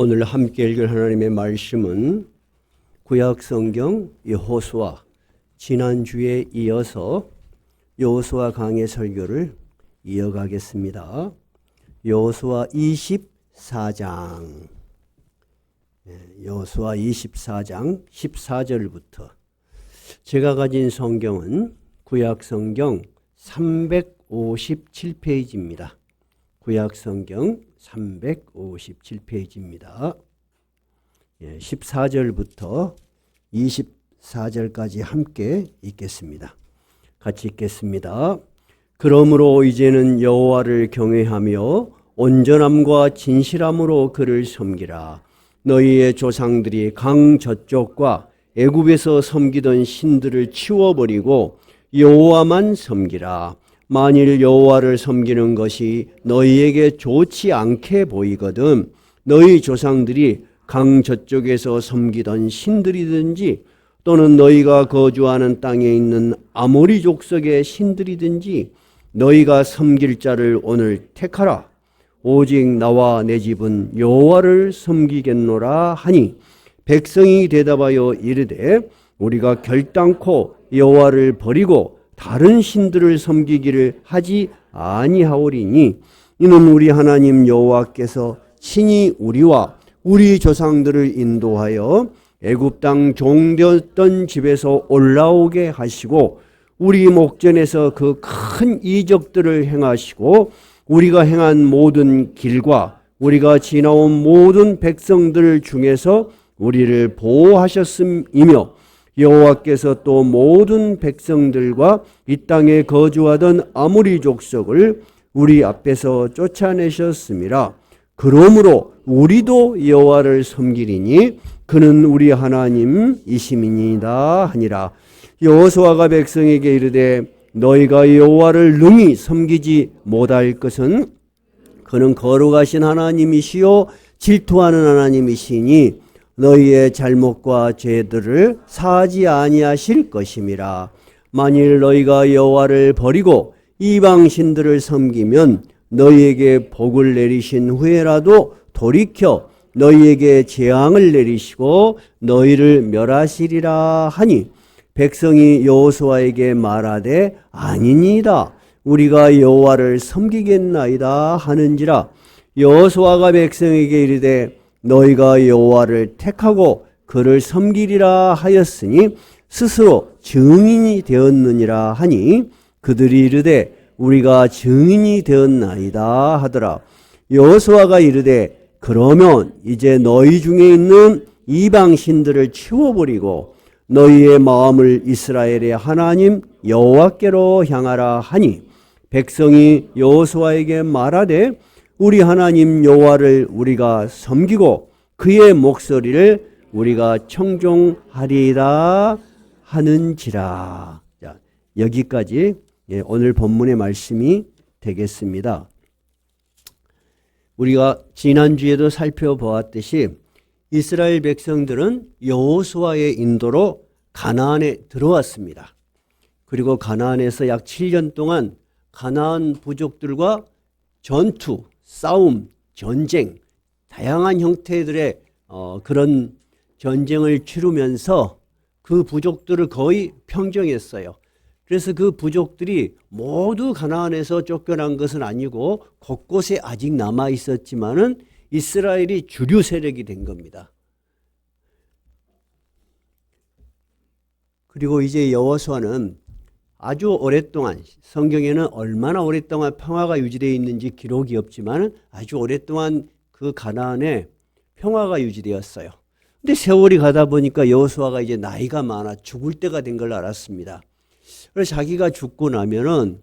오늘 함께 읽을 하나님의 말씀은 구약성경 여호수아, 지난주에 이어서 여호수아 강해 설교를 이어가겠습니다. 여호수아 24장, 여호수아 24장 14절부터. 제가 가진 성경은 구약성경 357페이지입니다. 구약성경 357페이지입니다. 14절부터 24절까지 함께 읽겠습니다. 같이 읽겠습니다. 그러므로 이제는 여호와를 경외하며 온전함과 진실함으로 그를 섬기라. 너희의 조상들이 강 저쪽과 애굽에서 섬기던 신들을 치워버리고 여호와만 섬기라. 만일 여호와를 섬기는 것이 너희에게 좋지 않게 보이거든 너희 조상들이 강 저쪽에서 섬기던 신들이든지 또는 너희가 거주하는 땅에 있는 아모리 족속의 신들이든지 너희가 섬길 자를 오늘 택하라. 오직 나와 내 집은 여호와를 섬기겠노라 하니 백성이 대답하여 이르되 우리가 결단코 여호와를 버리고 다른 신들을 섬기기를 하지 아니하오리니 이는 우리 하나님 여호와께서 친히 우리와 우리 조상들을 인도하여 애굽 땅 종되었던 집에서 올라오게 하시고 우리 목전에서 그 큰 이적들을 행하시고 우리가 행한 모든 길과 우리가 지나온 모든 백성들 중에서 우리를 보호하셨음이며 여호와께서 또 모든 백성들과 이 땅에 거주하던 아모리 족속을 우리 앞에서 쫓아내셨음이라. 그러므로 우리도 여호와를 섬기리니 그는 우리 하나님이심이니이다 하니라. 여호수아가 백성에게 이르되 너희가 여호와를 능히 섬기지 못할 것은 그는 거룩하신 하나님이시요 질투하는 하나님이시니 너희의 잘못과 죄들을 사하지 아니하실 것임이라. 만일 너희가 여호와를 버리고 이방 신들을 섬기면 너희에게 복을 내리신 후에라도 돌이켜 너희에게 재앙을 내리시고 너희를 멸하시리라 하니 백성이 여호수아에게 말하되 아니니이다. 우리가 여호와를 섬기겠나이다 하는지라. 여호수아가 백성에게 이르되 너희가 여호와를 택하고 그를 섬기리라 하였으니 스스로 증인이 되었느니라 하니 그들이 이르되 우리가 증인이 되었나이다 하더라. 여호수아가 이르되 그러면 이제 너희 중에 있는 이방 신들을 치워버리고 너희의 마음을 이스라엘의 하나님 여호와께로 향하라 하니 백성이 여호수아에게 말하되 우리 하나님 여호와를 우리가 섬기고 그의 목소리를 우리가 청종하리이다 하는지라. 자, 여기까지 오늘 본문의 말씀이 되겠습니다. 우리가 지난주에도 살펴보았듯이 이스라엘 백성들은 여호수아의 인도로 가나안에 들어왔습니다. 그리고 가나안에서 약 7년 동안 가나안 부족들과 전투, 싸움, 전쟁, 다양한 형태들의 그런 전쟁을 치르면서 그 부족들을 거의 평정했어요. 그래서 그 부족들이 모두 가나안에서 쫓겨난 것은 아니고 곳곳에 아직 남아 있었지만은 이스라엘이 주류 세력이 된 겁니다. 그리고 이제 여호수아는 아주 오랫동안, 성경에는 얼마나 오랫동안 평화가 유지되어 있는지 기록이 없지만 아주 오랫동안 그 가나안에 평화가 유지되었어요. 근데 세월이 가다 보니까 여호수아가 이제 나이가 많아 죽을 때가 된 걸 알았습니다. 그래서 자기가 죽고 나면은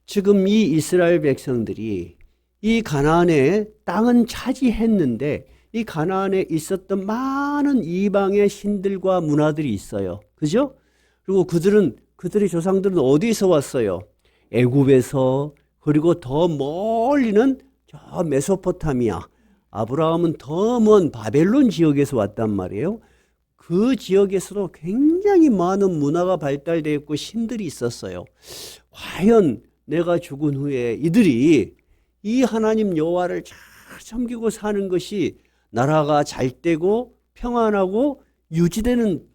지금 이 이스라엘 백성들이 이 가나안의 땅은 차지했는데 이 가나안에 있었던 많은 이방의 신들과 문화들이 있어요. 그죠? 그리고 그들의 조상들은 어디서 왔어요? 애굽에서, 그리고 더 멀리는 저 메소포타미아, 아브라함은 더 먼 바벨론 지역에서 왔단 말이에요. 그 지역에서도 굉장히 많은 문화가 발달되어 있고 신들이 있었어요. 과연 내가 죽은 후에 이들이 이 하나님 여호와를 잘 섬기고 사는 것이 나라가 잘 되고 평안하고 유지되는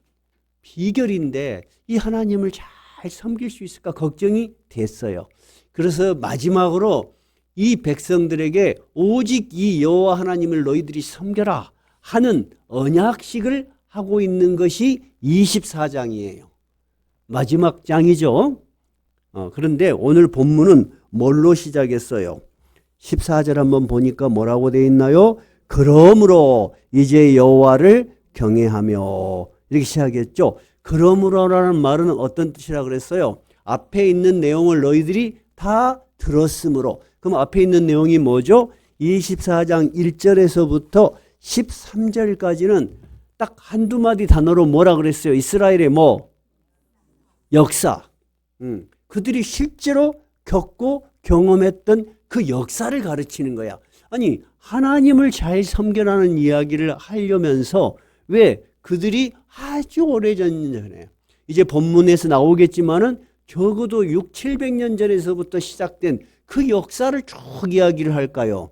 비결인데 이 하나님을 잘 섬길 수 있을까 걱정이 됐어요. 그래서 마지막으로 이 백성들에게 오직 이 여호와 하나님을 너희들이 섬겨라 하는 언약식을 하고 있는 것이 24장이에요. 마지막 장이죠. 그런데 오늘 본문은 뭘로 시작했어요? 14절 한번 보니까 뭐라고 되어 있나요? 그러므로 이제 여호와를 경외하며 이렇게 시작했죠. 그러므로라는 말은 어떤 뜻이라 그랬어요? 앞에 있는 내용을 너희들이 다 들었으므로. 그럼 앞에 있는 내용이 뭐죠? 24장 1절에서부터 13절까지는 딱 한두 마디 단어로 뭐라 그랬어요? 이스라엘의 뭐? 역사. 그들이 실제로 겪고 경험했던 그 역사를 가르치는 거야. 아니, 하나님을 잘 섬겨라는 이야기를 하려면서 왜 그들이 아주 오래전에 이제 본문에서 나오겠지만은 적어도 6, 700년 전에서부터 시작된 그 역사를 쭉 이야기를 할까요?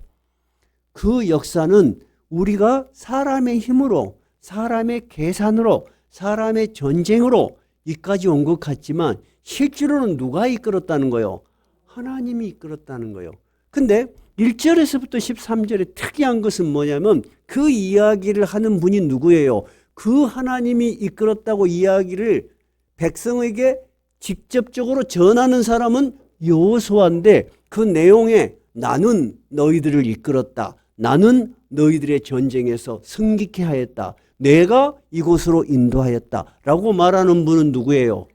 그 역사는 우리가 사람의 힘으로, 사람의 계산으로, 사람의 전쟁으로 이까지 온 것 같지만 실제로는 누가 이끌었다는 거예요? 하나님이 이끌었다는 거예요. 근데 1절에서부터 13절에 특이한 것은 뭐냐면 그 이야기를 하는 분이 누구예요? 그 하나님이 이끌었다고 이야기를 백성에게 직접적으로 전하는 사람은 여호수아인데 그 내용에 나는 너희들을 이끌었다. 나는 너희들의 전쟁에서 승리케 하였다. 내가 이곳으로 인도하였다. 라고 말하는 분은 누구예요?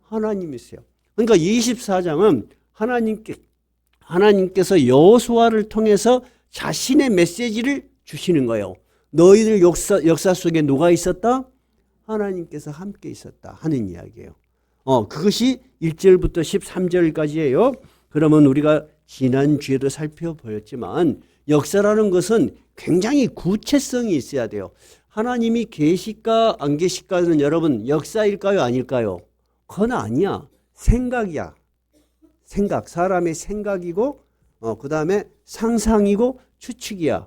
하나님이세요. 그러니까 24장은 하나님께서 여호수아를 통해서 자신의 메시지를 주시는 거예요. 너희들 역사 속에 누가 있었다? 하나님께서 함께 있었다 하는 이야기예요. 그것이 1절부터 13절까지예요. 그러면 우리가 지난주에도 살펴보았지만 역사라는 것은 굉장히 구체성이 있어야 돼요. 하나님이 계실까 안 계실까는 여러분 역사일까요 아닐까요? 그건 아니야. 생각이야. 생각. 사람의 생각이고 그 다음에 상상이고 추측이야.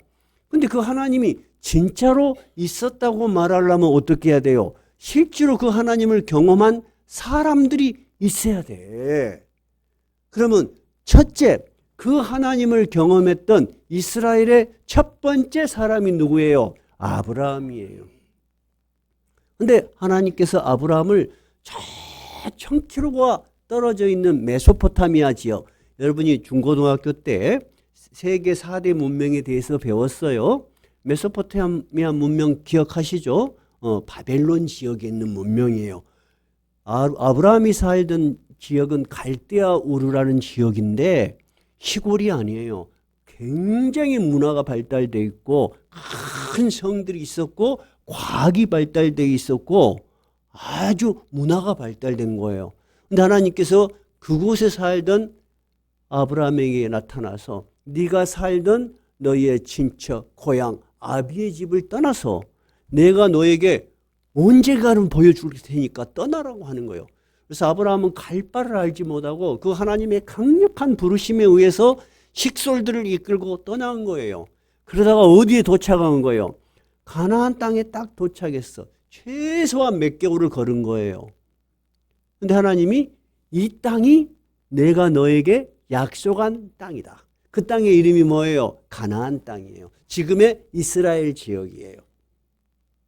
근데 그 하나님이 진짜로 있었다고 말하려면 어떻게 해야 돼요? 실제로 그 하나님을 경험한 사람들이 있어야 돼. 그러면 첫째, 그 하나님을 경험했던 이스라엘의 첫 번째 사람이 누구예요? 아브라함이에요. 근데 하나님께서 아브라함을 저 1000km가 떨어져 있는 메소포타미아 지역, 여러분이 중고등학교 때 세계 4대 문명에 대해서 배웠어요. 메소포타미아 문명 기억하시죠? 바벨론 지역에 있는 문명이에요. 아브라함이 살던 지역은 갈대아 우르라는 지역인데 시골이 아니에요. 굉장히 문화가 발달되어 있고 큰 성들이 있었고 과학이 발달되어 있었고 아주 문화가 발달된 거예요. 근데 하나님께서 그곳에 살던 아브라함에게 나타나서 네가 살던 너희의 친척, 고향, 아비의 집을 떠나서 내가 너에게 언젠가는 보여줄 테니까 떠나라고 하는 거예요. 그래서 아브라함은 갈 바를 알지 못하고 그 하나님의 강력한 부르심에 의해서 식솔들을 이끌고 떠난 거예요. 그러다가 어디에 도착한 거예요? 가나안 땅에 딱 도착했어. 최소한 몇 개월을 걸은 거예요. 근데 하나님이 이 땅이 내가 너에게 약속한 땅이다. 그 땅의 이름이 뭐예요? 가나안 땅이에요. 지금의 이스라엘 지역이에요.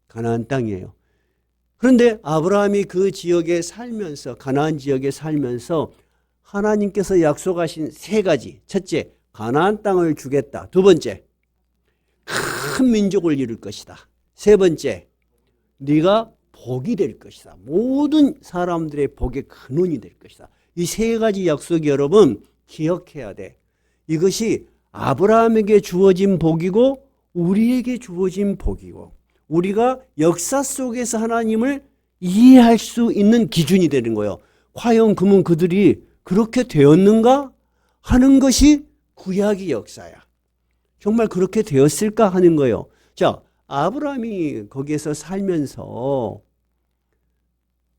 가나안 땅이에요. 그런데 아브라함이 그 지역에 살면서 가나안 지역에 살면서 하나님께서 약속하신 세 가지. 첫째, 가나안 땅을 주겠다. 두 번째, 큰 민족을 이룰 것이다. 세 번째, 네가 복이 될 것이다. 모든 사람들의 복의 근원이 될 것이다. 이 세 가지 약속이 여러분 기억해야 돼. 이것이 아브라함에게 주어진 복이고 우리에게 주어진 복이고 우리가 역사 속에서 하나님을 이해할 수 있는 기준이 되는 거예요. 과연 그러면 그들이 그렇게 되었는가 하는 것이 구약의 역사야. 정말 그렇게 되었을까 하는 거예요. 자, 아브라함이 거기에서 살면서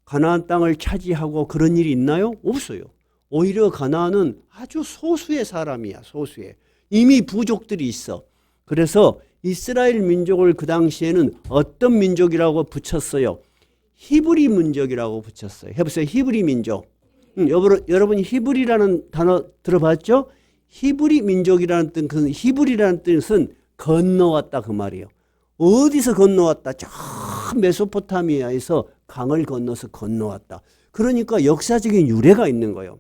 가나안 땅을 차지하고 그런 일이 있나요? 없어요. 오히려 가나안은 아주 소수의 사람이야. 소수의. 이미 부족들이 있어. 그래서 이스라엘 민족을 그 당시에는 어떤 민족이라고 붙였어요? 히브리 민족이라고 붙였어요. 해보세요. 히브리 민족. 여러분 히브리라는 단어 들어봤죠? 히브리 민족이라는 뜻은, 그 히브리라는 뜻은 건너왔다 그 말이에요. 어디서 건너왔다? 저 메소포타미아에서 강을 건너서 건너왔다. 그러니까 역사적인 유래가 있는 거예요.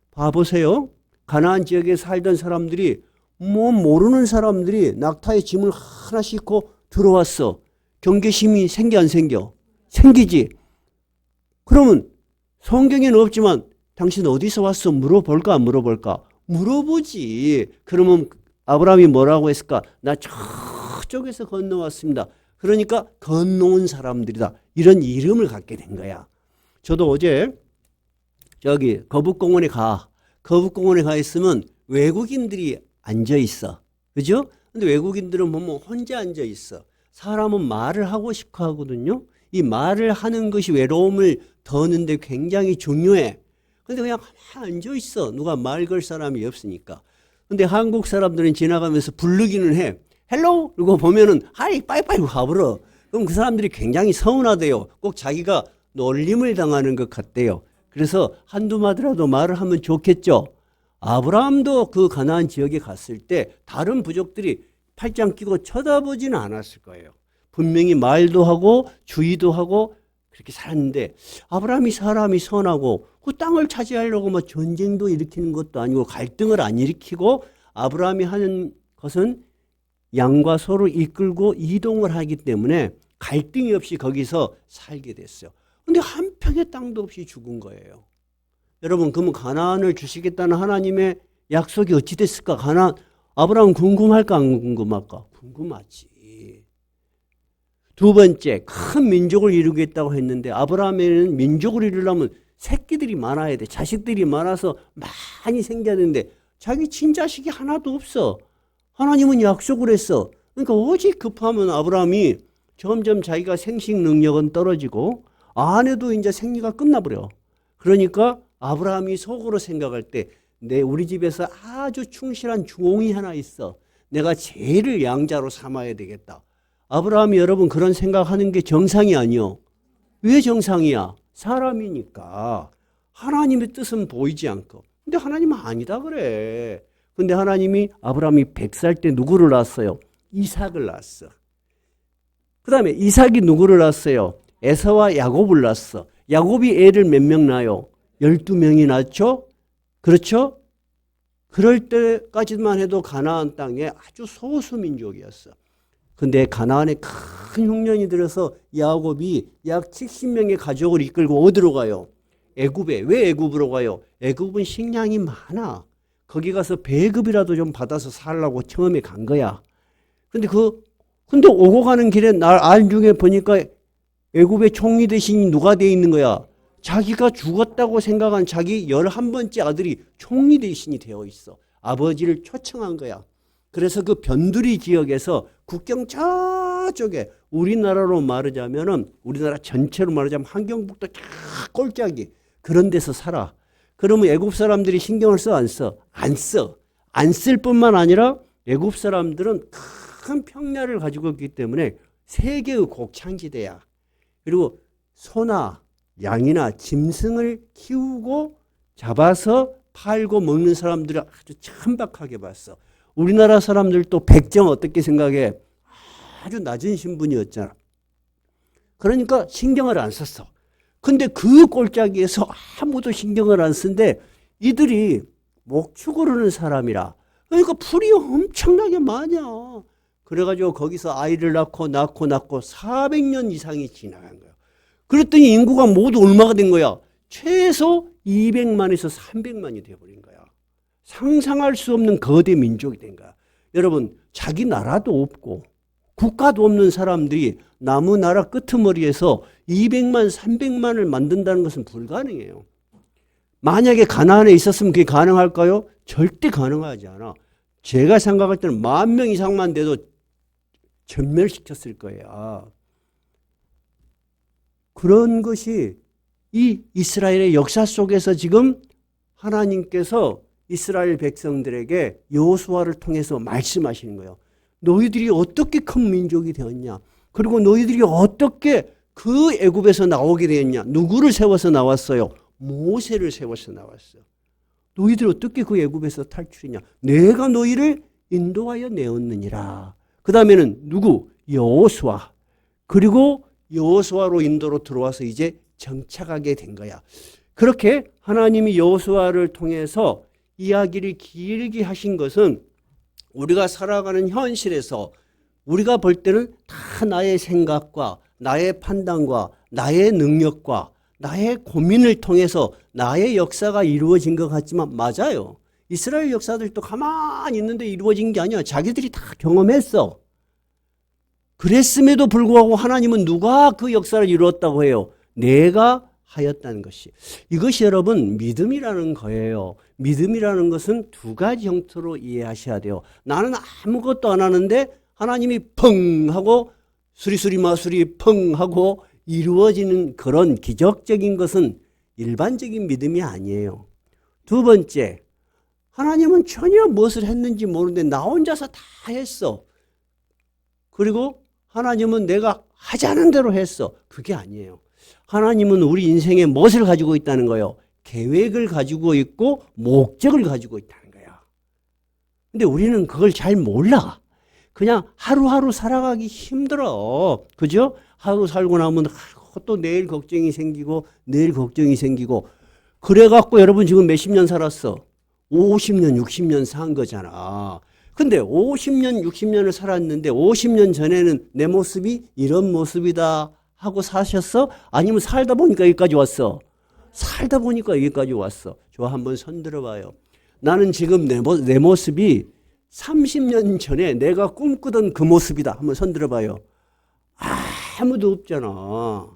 봐보세요. 가나안 지역에 살던 사람들이 모르는 사람들이 낙타에 짐을 하나 싣고 들어왔어. 경계심이 생겨 안 생겨? 생기지. 그러면 성경에는 없지만 당신 어디서 왔어? 물어볼까 안 물어볼까? 물어보지. 그러면 아브라함이 뭐라고 했을까? 나 저쪽에서 건너왔습니다. 그러니까 건너온 사람들이다. 이런 이름을 갖게 된 거야. 저도 어제 저기 거북공원에 가 있으면 외국인들이 앉아 있어. 그죠? 근데 외국인들은 보면 혼자 앉아 있어. 사람은 말을 하고 싶어 하거든요. 이 말을 하는 것이 외로움을 더는데 굉장히 중요해. 근데 그냥 가만히 앉아 있어. 누가 말 걸 사람이 없으니까. 근데 한국 사람들은 지나가면서 부르기는 해. 헬로! 그리고 보면은 하이 빠이빠이 가버려. 그럼 그 사람들이 굉장히 서운하대요. 꼭 자기가 놀림을 당하는 것 같대요. 그래서 한두 마디라도 말을 하면 좋겠죠. 아브라함도 그 가나안 지역에 갔을 때 다른 부족들이 팔짱 끼고 쳐다보지는 않았을 거예요. 분명히 말도 하고 주의도 하고 그렇게 살았는데 아브라함이 사람이 선하고 그 땅을 차지하려고 뭐 전쟁도 일으키는 것도 아니고 갈등을 안 일으키고 아브라함이 하는 것은 양과 소를 이끌고 이동을 하기 때문에 갈등이 없이 거기서 살게 됐어요. 근데 한 평의 땅도 없이 죽은 거예요. 여러분, 그러면 가나안을 주시겠다는 하나님의 약속이 어찌 됐을까? 아브라함 궁금할까 안 궁금할까? 궁금하지. 두 번째, 큰 민족을 이루겠다고 했는데 아브라함에는 민족을 이루려면 새끼들이 많아야 돼. 자식들이 많아서 많이 생겨야 되는데 자기 친자식이 하나도 없어. 하나님은 약속을 했어. 그러니까 오직 급하면 아브라함이 점점 자기가 생식 능력은 떨어지고 아내도 이제 생리가 끝나버려. 그러니까 아브라함이 속으로 생각할 때 우리 집에서 아주 충실한 종이 하나 있어. 내가 쟤를 양자로 삼아야 되겠다. 아브라함이 여러분 그런 생각하는 게 정상이 아니요. 왜 정상이야? 사람이니까. 하나님의 뜻은 보이지 않고. 근데 하나님은 아니다 그래. 근데 하나님이 아브라함이 100살 때 누구를 낳았어요? 이삭을 낳았어. 그 다음에 이삭이 누구를 낳았어요? 에서와 야곱을 낳았어. 야곱이 애를 몇 명 낳아요? 12명이 낳죠? 그렇죠? 그럴 때까지만 해도 가나안 땅에 아주 소수 민족이었어. 근데 가나안에 큰 흉년이 들어서 야곱이 약 70명의 가족을 이끌고 어디로 가요? 애굽에. 왜 애굽으로 가요? 애굽은 식량이 많아. 거기 가서 배급이라도 좀 받아서 살라고 처음에 간 거야. 근데 오고 가는 길에 날 중에 보니까 애굽의 총리 대신이 누가 돼 있는 거야? 자기가 죽었다고 생각한 자기 11번째 아들이 총리 대신이 되어 있어. 아버지를 초청한 거야. 그래서 그 변두리 지역에서 국경 저쪽에 우리나라로 말하자면은 우리나라 전체로 말하자면 한경북도 쫙 꼴짝이 그런 데서 살아. 그러면 애굽 사람들이 신경을 써 안 써? 안 써. 안 쓸 뿐만 아니라 애굽 사람들은 큰 평야를 가지고 있기 때문에 세계의 곡창지대야. 그리고 소나 양이나 짐승을 키우고 잡아서 팔고 먹는 사람들을 아주 천박하게 봤어. 우리나라 사람들도 백정 어떻게 생각해? 아주 낮은 신분이었잖아. 그러니까 신경을 안 썼어. 근데 그 꼴짜기에서 아무도 신경을 안 쓴데 이들이 목축을 하는 사람이라. 그러니까 풀이 엄청나게 많아. 그래가지고 거기서 아이를 낳고 400년 이상이 지나간 거야. 그랬더니 인구가 모두 얼마가 된 거야? 최소 200만에서 300만이 돼버린 거야. 상상할 수 없는 거대 민족이 된 거야. 여러분, 자기 나라도 없고 국가도 없는 사람들이 나무 나라 끄트머리에서 200만, 300만을 만든다는 것은 불가능해요. 만약에 가나안에 있었으면 그게 가능할까요? 절대 가능하지 않아. 제가 생각할 때는 10,000명 이상만 돼도 전멸시켰을 거예요. 그런 것이 이 이스라엘의 역사 속에서 지금 하나님께서 이스라엘 백성들에게 여호수아를 통해서 말씀하시는 거예요. 너희들이 어떻게 큰 민족이 되었냐? 그리고 너희들이 어떻게 그 애굽에서 나오게 되었냐? 누구를 세워서 나왔어요? 모세를 세워서 나왔어요. 너희들 어떻게 그 애굽에서 탈출했냐? 내가 너희를 인도하여 내었느니라. 그 다음에는 누구? 여호수아. 그리고 여호수아로 인도로 들어와서 이제 정착하게 된 거야. 그렇게 하나님이 여호수아를 통해서 이야기를 길게 하신 것은 우리가 살아가는 현실에서 우리가 볼 때는 다 나의 생각과 나의 판단과 나의 능력과 나의 고민을 통해서 나의 역사가 이루어진 것 같지만 맞아요. 이스라엘 역사들도 가만히 있는데 이루어진 게 아니야. 자기들이 다 경험했어. 그랬음에도 불구하고 하나님은 누가 그 역사를 이루었다고 해요? 내가 하였다는 것이. 이것이 여러분 믿음이라는 거예요. 믿음이라는 것은 두 가지 형태로 이해하셔야 돼요. 나는 아무것도 안 하는데 하나님이 펑 하고 수리수리 마수리 펑 하고 이루어지는 그런 기적적인 것은 일반적인 믿음이 아니에요. 두 번째, 하나님은 전혀 무엇을 했는지 모르는데 나 혼자서 다 했어. 그리고 하나님은 내가 하자는 대로 했어. 그게 아니에요. 하나님은 우리 인생에 무엇을 가지고 있다는 거예요? 계획을 가지고 있고 목적을 가지고 있다는 거야. 근데 우리는 그걸 잘 몰라. 그냥 하루하루 살아가기 힘들어. 그죠? 하루 살고 나면 또 내일 걱정이 생기고 내일 걱정이 생기고 그래갖고 여러분 지금 몇십 년 살았어? 50년, 60년 산 거잖아. 근데 50년, 60년을 살았는데 50년 전에는 내 모습이 이런 모습이다 하고 사셨어? 아니면 살다 보니까 여기까지 왔어? 살다 보니까 여기까지 왔어. 저 한번 손 들어봐요. 나는 지금 내 모습이 30년 전에 내가 꿈꾸던 그 모습이다. 한번 손 들어봐요. 아무도 없잖아.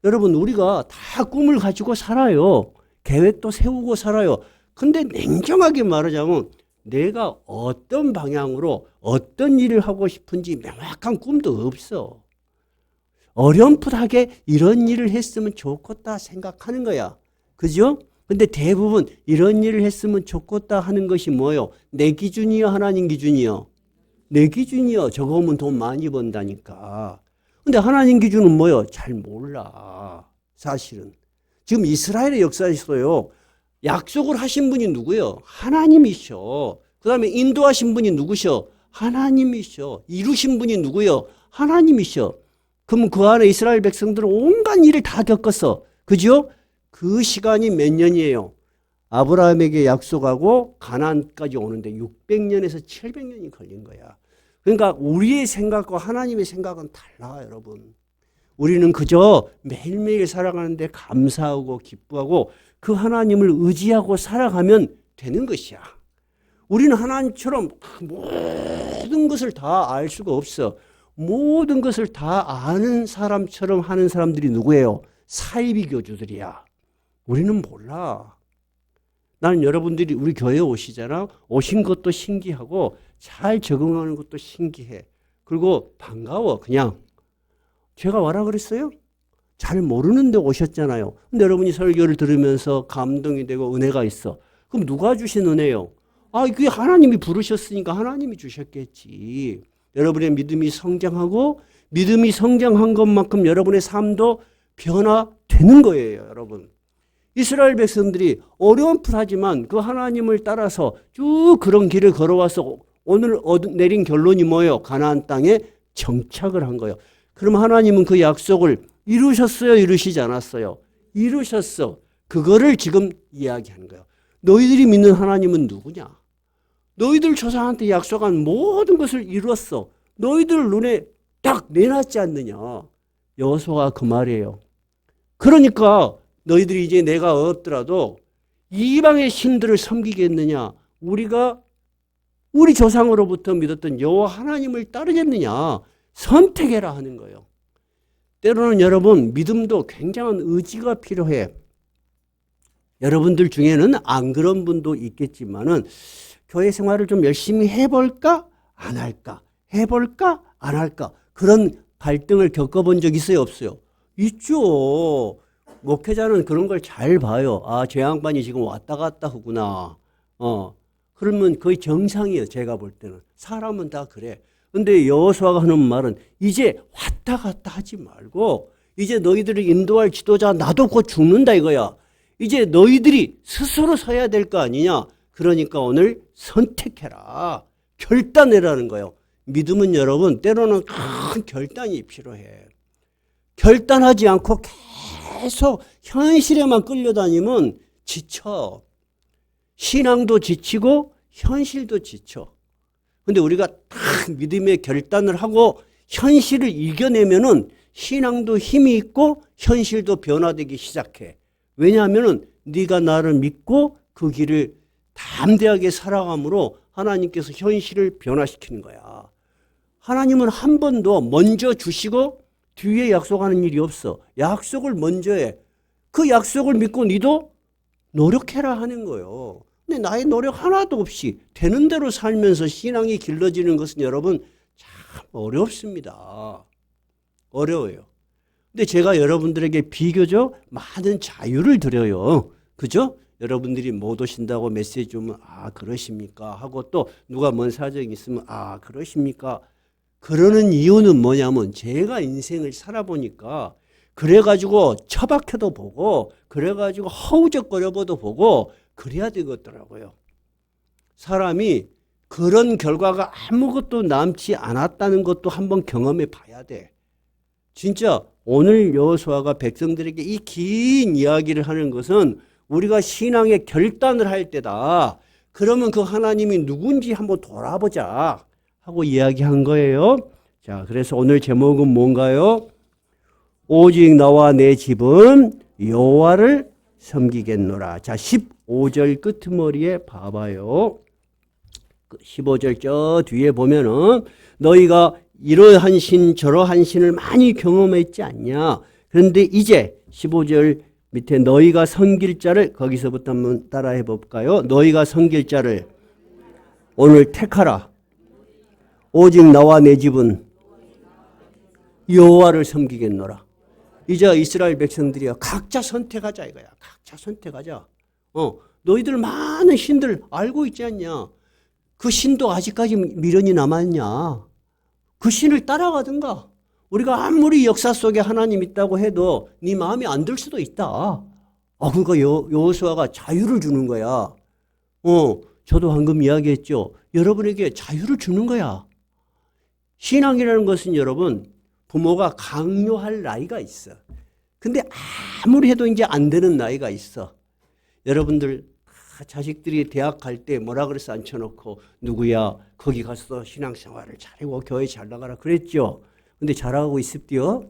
여러분 우리가 다 꿈을 가지고 살아요. 계획도 세우고 살아요. 근데 냉정하게 말하자면 내가 어떤 방향으로 어떤 일을 하고 싶은지 명확한 꿈도 없어. 어렴풋하게 이런 일을 했으면 좋겠다 생각하는 거야. 그죠? 근데 대부분 이런 일을 했으면 좋겠다 하는 것이 뭐예요? 내 기준이요? 하나님 기준이요? 내 기준이요. 저거 하면 돈 많이 번다니까. 근데 하나님 기준은 뭐예요? 잘 몰라. 사실은. 지금 이스라엘의 역사에서요. 약속을 하신 분이 누구예요? 하나님이셔. 그 다음에 인도하신 분이 누구셔? 하나님이셔. 이루신 분이 누구예요? 하나님이셔. 그럼 그 안에 이스라엘 백성들은 온갖 일을 다 겪었어. 그죠? 그 시간이 몇 년이에요? 아브라함에게 약속하고 가나안까지 오는데 600년에서 700년이 걸린 거야. 그러니까 우리의 생각과 하나님의 생각은 달라, 여러분. 우리는 그저 매일매일 살아가는데 감사하고 기뻐하고 그 하나님을 의지하고 살아가면 되는 것이야. 우리는 하나님처럼 모든 것을 다 알 수가 없어. 모든 것을 다 아는 사람처럼 하는 사람들이 누구예요? 사이비 교주들이야. 우리는 몰라. 나는 여러분들이 우리 교회에 오시잖아. 오신 것도 신기하고 잘 적응하는 것도 신기해. 그리고 반가워. 그냥 제가 와라 그랬어요? 잘 모르는데 오셨잖아요. 근데 여러분이 설교를 들으면서 감동이 되고 은혜가 있어. 그럼 누가 주신 은혜요? 그게 하나님이 부르셨으니까 하나님이 주셨겠지. 여러분의 믿음이 성장하고 믿음이 성장한 것만큼 여러분의 삶도 변화되는 거예요, 여러분. 이스라엘 백성들이 어려움풀하지만 그 하나님을 따라서 쭉 그런 길을 걸어와서 오늘 내린 결론이 뭐예요? 가나안 땅에 정착을 한 거예요. 그럼 하나님은 그 약속을 이루셨어요? 이루시지 않았어요? 이루셨어. 그거를 지금 이야기하는 거예요. 너희들이 믿는 하나님은 누구냐? 너희들 조상한테 약속한 모든 것을 이루었어. 너희들 눈에 딱 내놨지 않느냐? 여호수아가 그 말이에요. 그러니까 너희들이 이제 내가 없더라도 이방의 신들을 섬기겠느냐? 우리가 우리 조상으로부터 믿었던 여호와 하나님을 따르겠느냐? 선택해라 하는 거예요. 때로는 여러분 믿음도 굉장한 의지가 필요해. 여러분들 중에는 안 그런 분도 있겠지만은 교회 생활을 좀 열심히 해볼까? 안 할까? 해볼까? 안 할까? 그런 갈등을 겪어본 적 있어요? 없어요? 있죠. 목회자는 그런 걸 잘 봐요. 저 양반이 지금 왔다 갔다 하구나. 그러면 거의 정상이에요. 제가 볼 때는. 사람은 다 그래. 근데 여호수아가 하는 말은 이제 왔다 갔다 하지 말고 이제 너희들을 인도할 지도자 나도 곧 죽는다 이거야. 이제 너희들이 스스로 서야 될 거 아니냐. 그러니까 오늘 선택해라. 결단해라는 거예요. 믿음은 여러분 때로는 큰 결단이 필요해. 결단하지 않고 계속 현실에만 끌려다니면 지쳐. 신앙도 지치고 현실도 지쳐. 근데 우리가 딱 믿음의 결단을 하고 현실을 이겨내면은 신앙도 힘이 있고 현실도 변화되기 시작해. 왜냐하면은 네가 나를 믿고 그 길을 담대하게 살아감으로 하나님께서 현실을 변화시키는 거야. 하나님은 한 번도 먼저 주시고 뒤에 약속하는 일이 없어. 약속을 먼저 해. 그 약속을 믿고 너도 노력해라 하는 거예요. 근데 나의 노력 하나도 없이 되는 대로 살면서 신앙이 길러지는 것은 여러분 참 어렵습니다. 어려워요. 근데 제가 여러분들에게 비교적 많은 자유를 드려요. 그죠? 여러분들이 못 오신다고 메시지 주면 아 그러십니까? 하고 또 누가 뭔 사정이 있으면 아 그러십니까? 그러는 이유는 뭐냐면 제가 인생을 살아보니까 그래가지고 처박혀도 보고 그래가지고 허우적거려봐도 보고 그래야 되겠더라고요. 사람이 그런 결과가 아무것도 남지 않았다는 것도 한번 경험해 봐야 돼. 진짜 오늘 여호수아가 백성들에게 이 긴 이야기를 하는 것은 우리가 신앙의 결단을 할 때다. 그러면 그 하나님이 누군지 한번 돌아보자 하고 이야기한 거예요. 자, 그래서 오늘 제목은 뭔가요? 오직 나와 내 집은 여호와를 섬기겠노라. 자, 15절 끄트머리에 봐봐요. 15절 저 뒤에 보면은 너희가 이러한 신 저러한 신을 많이 경험했지 않냐. 그런데 이제 15절 밑에 너희가 섬길 자를 거기서부터 한번 따라해 볼까요? 너희가 섬길 자를 오늘 택하라. 오직 나와 내 집은 여호와를 섬기겠노라. 이제 이스라엘 백성들이야 각자 선택하자 이거야. 각자 선택하자. 너희들 많은 신들 알고 있지 않냐? 그 신도 아직까지 미련이 남았냐? 그 신을 따라가든가. 우리가 아무리 역사 속에 하나님 있다고 해도 네 마음에 안 들 수도 있다. 그러니까 여호수아가 자유를 주는 거야. 저도 방금 이야기했죠. 여러분에게 자유를 주는 거야. 신앙이라는 것은 여러분 부모가 강요할 나이가 있어. 근데 아무리 해도 이제 안 되는 나이가 있어. 여러분들 자식들이 대학 갈 때 뭐라 그래서 앉혀놓고 누구야 거기 가서 신앙생활을 잘하고 교회 잘 나가라 그랬죠. 근데 잘하고 있습디요?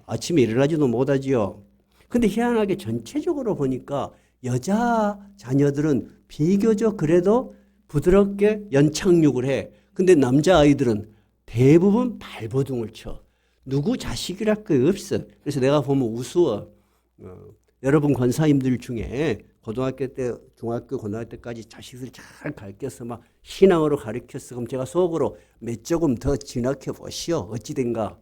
아침에 일어나지도 못하지요. 근데 희한하게 전체적으로 보니까 여자 자녀들은 비교적 그래도 부드럽게 연착륙을 해. 근데 남자아이들은 대부분 발버둥을 쳐. 누구 자식이랄 거 없어. 그래서 내가 보면 우스워. 여러분 권사님들 중에 고등학교 때, 중학교, 고등학교 때까지 자식들이 잘 가르쳐서 막 신앙으로 가르쳤어. 그럼 제가 속으로 몇 조금 더 진학해 보시오. 어찌된가.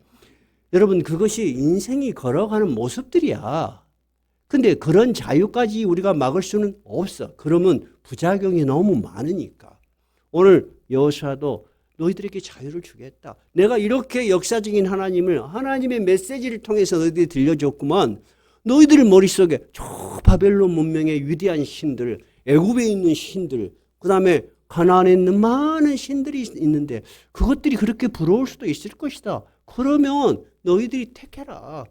여러분 그것이 인생이 걸어가는 모습들이야. 근데 그런 자유까지 우리가 막을 수는 없어. 그러면 부작용이 너무 많으니까. 오늘 여호수아도 너희들에게 자유를 주겠다. 내가 이렇게 역사적인 하나님의 메시지를 통해서 너희들이 들려줬구만. 너희들 머릿속에 저 바벨론 문명의 위대한 신들, 애굽에 있는 신들, 그 다음에 가나안에 있는 많은 신들이 있는데 그것들이 그렇게 부러울 수도 있을 것이다. 그러면 너희들이 택해라.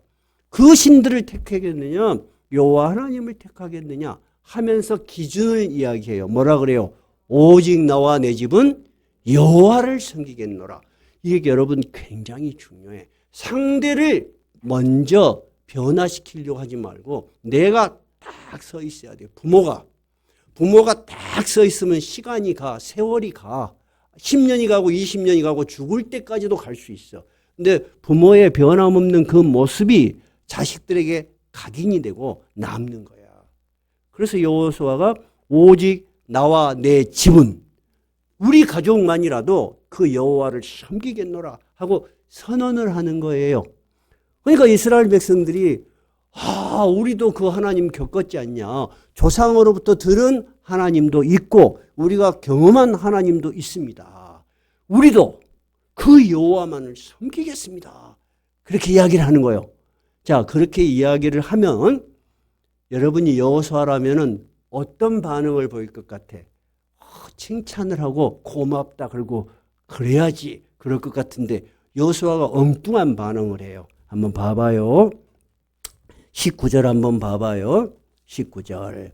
그 신들을 택하겠느냐 여호와 하나님을 택하겠느냐 하면서 기준을 이야기해요. 뭐라 그래요? 오직 나와 내 집은 여호와를 섬기겠노라. 이게 여러분 굉장히 중요해. 상대를 먼저 변화시키려고 하지 말고 내가 딱 서 있어야 돼. 부모가 딱 서 있으면 시간이 가, 세월이 가. 10년이 가고 20년이 가고 죽을 때까지도 갈 수 있어. 근데 부모의 변함없는 그 모습이 자식들에게 각인이 되고 남는 거야. 그래서 여호수아가 오직 나와 내 집은 우리 가족만이라도 그 여호와를 섬기겠노라 하고 선언을 하는 거예요. 그러니까 이스라엘 백성들이 우리도 그 하나님 겪었지 않냐. 조상으로부터 들은 하나님도 있고 우리가 경험한 하나님도 있습니다. 우리도 그 여호와만을 섬기겠습니다. 그렇게 이야기를 하는 거예요. 자, 그렇게 이야기를 하면 여러분이 여호수아라면은 어떤 반응을 보일 것 같아? 칭찬을 하고 고맙다 그러고 그래야지 그럴 것 같은데 여호수아가 엉뚱한 반응을 해요. 한번 봐봐요. 19절 한번 봐봐요. 19절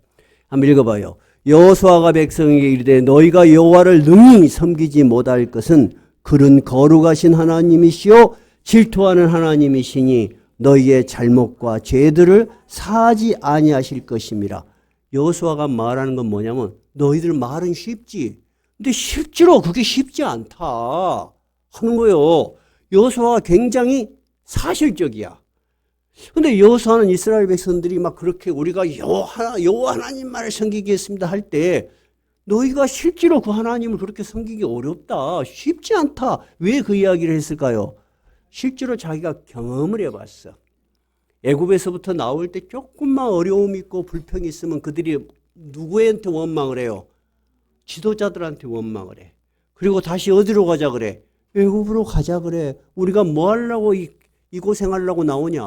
한번 읽어봐요. 여호수아가 백성에게 이르되 너희가 여호와를 능히 섬기지 못할 것은 그는 거룩하신 하나님이시요 질투하는 하나님이시니 너희의 잘못과 죄들을 사하지 아니하실 것임이라. 여호수아가 말하는 건 뭐냐면 너희들 말은 쉽지. 근데 실제로 그게 쉽지 않다 하는 거예요. 여호수아가 굉장히 사실적이야. 근데 여호수아는 이스라엘 백성들이 막 그렇게 우리가 여호와 하나님만을 섬기겠습니다 할 때 너희가 실제로 그 하나님을 그렇게 섬기기 어렵다. 쉽지 않다. 왜 그 이야기를 했을까요? 실제로 자기가 경험을 해봤어. 애굽에서부터 나올 때 조금만 어려움이 있고 불평이 있으면 그들이 누구한테 원망을 해요? 지도자들한테 원망을 해. 그리고 다시 어디로 가자 그래? 애굽으로 가자 그래. 우리가 뭐 하려고 이 고생하려고 나오냐.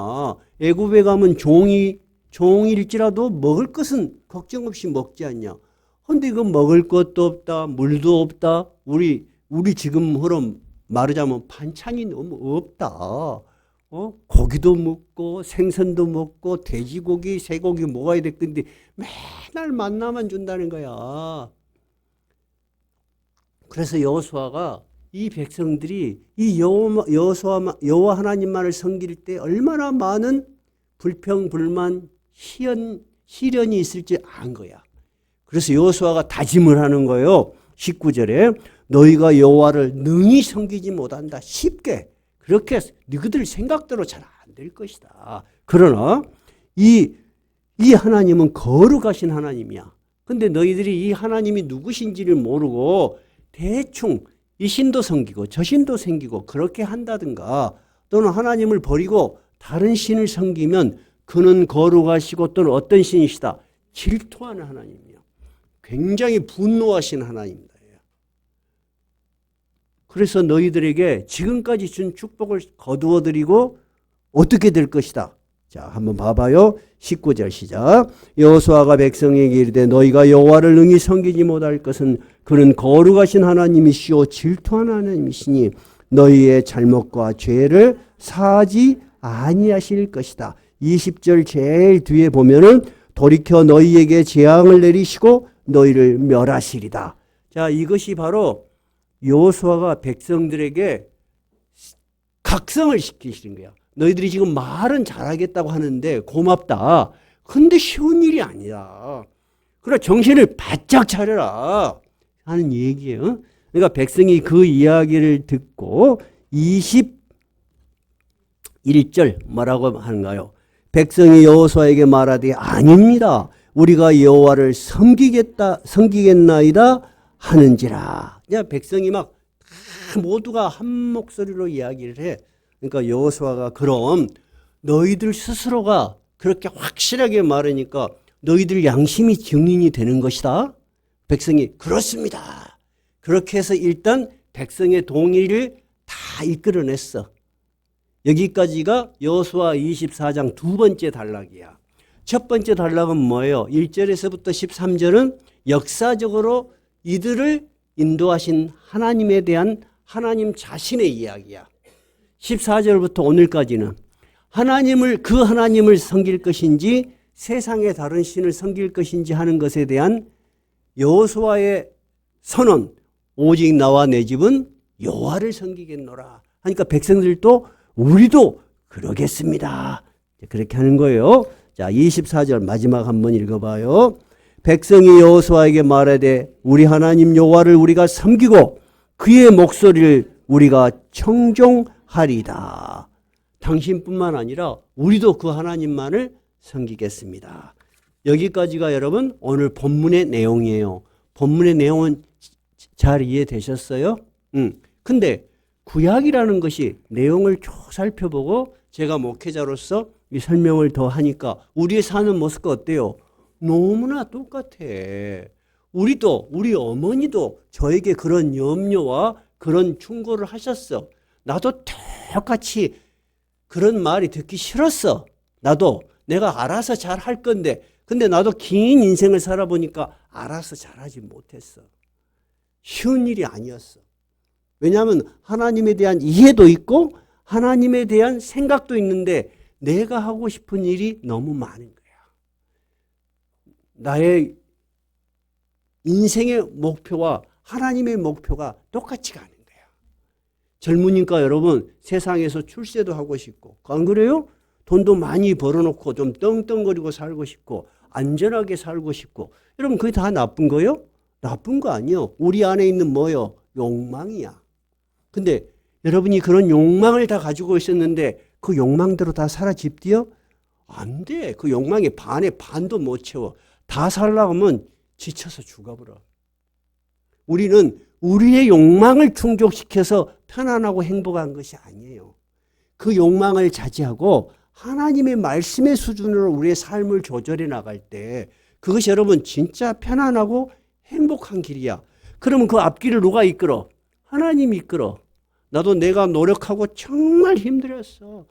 애굽에 가면 종일지라도 먹을 것은 걱정 없이 먹지 않냐. 근데 이거 먹을 것도 없다. 물도 없다. 우리 지금처럼 말하자면 반찬이 너무 없다. 고기도 먹고 생선도 먹고 돼지고기, 쇠고기 먹어야 될 건데 맨날 만나만 준다는 거야. 그래서 여호수아가 이 백성들이 이 여호와 하나님만을 섬길 때 얼마나 많은 불평, 불만, 시련이 있을지 안 거야. 그래서 여호수아가 다짐을 하는 거예요. 19절에 너희가 여호와를 능히 섬기지 못한다. 쉽게 그렇게 너희들 생각대로 잘 안 될 것이다. 그러나 이 하나님은 거룩하신 하나님이야. 근데 너희들이 이 하나님이 누구신지를 모르고 대충 이 신도 섬기고 저 신도 섬기고 그렇게 한다든가 또는 하나님을 버리고 다른 신을 섬기면 그는 거룩하시고 또는 어떤 신이시다? 질투하는 하나님이야. 굉장히 분노하신 하나님입니다. 그래서 너희들에게 지금까지 준 축복을 거두어드리고 어떻게 될 것이다. 자, 한번 봐봐요. 19절 시작. 여호수아가 백성에게 이르되 너희가 여호와를 능히 섬기지 못할 것은 그는 거룩하신 하나님이시오 질투하는 하나님이시니 너희의 잘못과 죄를 사하지 아니하실 것이다. 20절 제일 뒤에 보면은 돌이켜 너희에게 재앙을 내리시고 너희를 멸하시리다. 자, 이것이 바로 여호수아가 백성들에게 각성을 시키시는 거야. 너희들이 지금 말은 잘하겠다고 하는데 고맙다. 근데 쉬운 일이 아니야. 그러나 정신을 바짝 차려라 하는 얘기예요. 그러니까 백성이 그 이야기를 듣고 21절 뭐라고 하는가요? 백성이 여호수아에게 말하되 아닙니다. 우리가 여호와를 섬기겠나이다 하는지라. 백성이 막 모두가 한 목소리로 이야기를 해. 그러니까 여호수아가 그럼 너희들 스스로가 그렇게 확실하게 말하니까 너희들 양심이 증인이 되는 것이다. 백성이 그렇습니다. 그렇게 해서 일단 백성의 동의를 다 이끌어냈어. 여기까지가 여호수아 24장 두 번째 단락이야. 첫 번째 단락은 뭐예요? 1절에서부터 13절은 역사적으로 이들을 인도하신 하나님에 대한 하나님 자신의 이야기야. 14절부터 오늘까지는 그 하나님을 섬길 것인지 세상의 다른 신을 섬길 것인지 하는 것에 대한 여호수아의 선언. 오직 나와 내 집은 여호와를 섬기겠노라. 하니까 백성들도 우리도 그러겠습니다. 그렇게 하는 거예요. 자, 24절 마지막 한번 읽어봐요. 백성이 여호수아에게 말하되 우리 하나님 여호와를 우리가 섬기고 그의 목소리를 우리가 청종하리다. 당신뿐만 아니라 우리도 그 하나님만을 섬기겠습니다. 여기까지가 여러분 오늘 본문의 내용이에요. 본문의 내용은 잘 이해되셨어요? 근데 구약이라는 것이 내용을 쭉 살펴보고 제가 목회자로서 이 설명을 더 하니까 우리의 사는 모습과 어때요? 너무나 똑같아. 우리도 우리 어머니도 저에게 그런 염려와 그런 충고를 하셨어. 나도 똑같이 그런 말이 듣기 싫었어. 나도 내가 알아서 잘 할 건데 근데 나도 긴 인생을 살아보니까 알아서 잘하지 못했어. 쉬운 일이 아니었어. 왜냐하면 하나님에 대한 이해도 있고 하나님에 대한 생각도 있는데 내가 하고 싶은 일이 너무 많은 거야. 나의 인생의 목표와 하나님의 목표가 똑같지가 않은 거야. 젊으니까 여러분 세상에서 출세도 하고 싶고 안 그래요? 돈도 많이 벌어놓고 좀 떵떵거리고 살고 싶고 안전하게 살고 싶고 여러분 그게 다 나쁜 거요? 나쁜 거 아니요. 우리 안에 있는 뭐요? 욕망이야. 근데 여러분이 그런 욕망을 다 가지고 있었는데 그 욕망대로 다 사라집디요? 안 돼. 그 욕망의 반의 반도 못 채워. 다 살려고 하면 지쳐서 죽어버려. 우리는 우리의 욕망을 충족시켜서 편안하고 행복한 것이 아니에요. 그 욕망을 자제하고 하나님의 말씀의 수준으로 우리의 삶을 조절해 나갈 때 그것이 여러분 진짜 편안하고 행복한 길이야. 그러면 그 앞길을 누가 이끌어? 하나님이 이끌어. 나도 내가 노력하고 정말 힘들었어.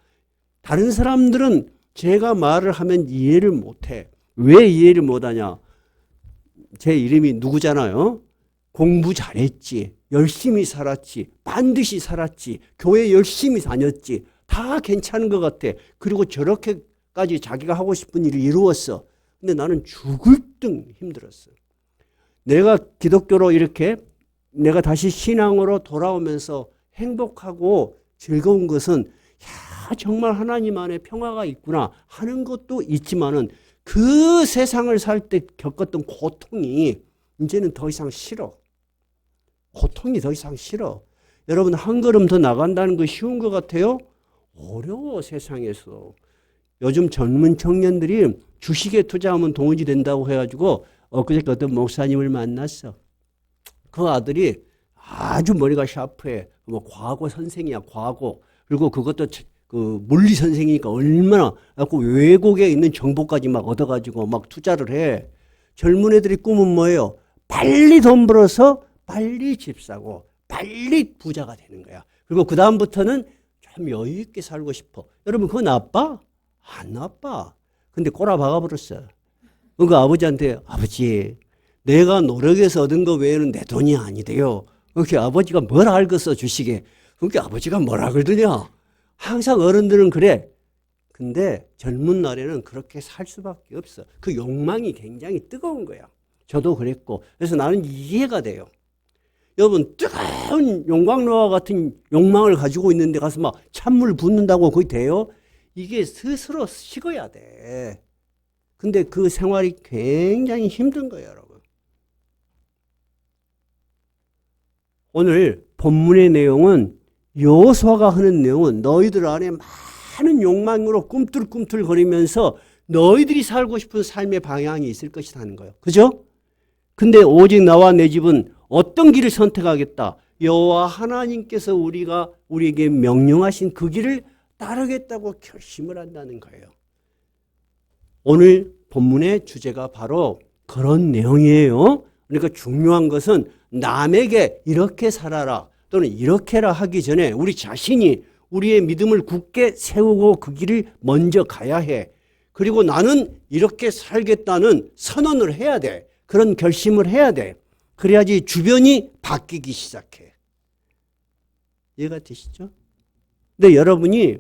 다른 사람들은 제가 말을 하면 이해를 못해. 왜 이해를 못하냐? 제 이름이 누구잖아요. 공부 잘했지. 열심히 살았지. 반드시 살았지. 교회 열심히 다녔지. 다 괜찮은 것 같아. 그리고 저렇게까지 자기가 하고 싶은 일을 이루었어. 근데 나는 죽을 등 힘들었어. 내가 기독교로 이렇게 내가 다시 신앙으로 돌아오면서 행복하고 즐거운 것은 야, 정말 하나님 안에 평화가 있구나 하는 것도 있지만은 그 세상을 살 때 겪었던 고통이 이제는 더 이상 싫어. 고통이 더 이상 싫어. 여러분 한 걸음 더 나간다는 거 쉬운 것 같아요? 어려워 세상에서. 요즘 젊은 청년들이 주식에 투자하면 돈이 된다고 해가지고 엊그저께 어떤 목사님을 만났어. 그 아들이 아주 머리가 샤프해. 뭐 과거 선생이야 과거. 그리고 그것도 그 물리 선생이니까 얼마나 그 외국에 있는 정보까지 막 얻어가지고 막 투자를 해. 젊은 애들이 꿈은 뭐예요? 빨리 돈 벌어서 빨리 집 사고 빨리 부자가 되는 거야. 그리고 그 다음부터는 좀 여유 있게 살고 싶어. 여러분 그거 나빠? 안 나빠. 근데 꼬라박아 버렸어. 그 아버지한테 아버지 내가 노력해서 얻은 거 외에는 내 돈이 아니대요. 그렇게 아버지가 뭘 알겠어 주식에. 그렇게 아버지가 뭐라 그러더냐. 항상 어른들은 그래. 근데 젊은 날에는 그렇게 살 수밖에 없어. 그 욕망이 굉장히 뜨거운 거야. 저도 그랬고. 그래서 나는 이해가 돼요. 여러분 뜨거운 용광로와 같은 욕망을 가지고 있는데 가서 막 찬물 붓는다고 거의 돼요? 이게 스스로 식어야 돼. 근데 그 생활이 굉장히 힘든 거예요, 여러분. 오늘 본문의 내용은 여호수아가 하는 내용은 너희들 안에 많은 욕망으로 꿈틀꿈틀거리면서 너희들이 살고 싶은 삶의 방향이 있을 것이라는 거예요. 그죠? 근데 오직 나와 내 집은 어떤 길을 선택하겠다. 여호와 하나님께서 우리에게 명령하신 그 길을 따르겠다고 결심을 한다는 거예요. 오늘 본문의 주제가 바로 그런 내용이에요. 그러니까 중요한 것은 남에게 이렇게 살아라 또는 이렇게라 하기 전에 우리 자신이 우리의 믿음을 굳게 세우고 그 길을 먼저 가야 해. 그리고 나는 이렇게 살겠다는 선언을 해야 돼. 그런 결심을 해야 돼. 그래야지 주변이 바뀌기 시작해. 이해가 되시죠? 근데 여러분이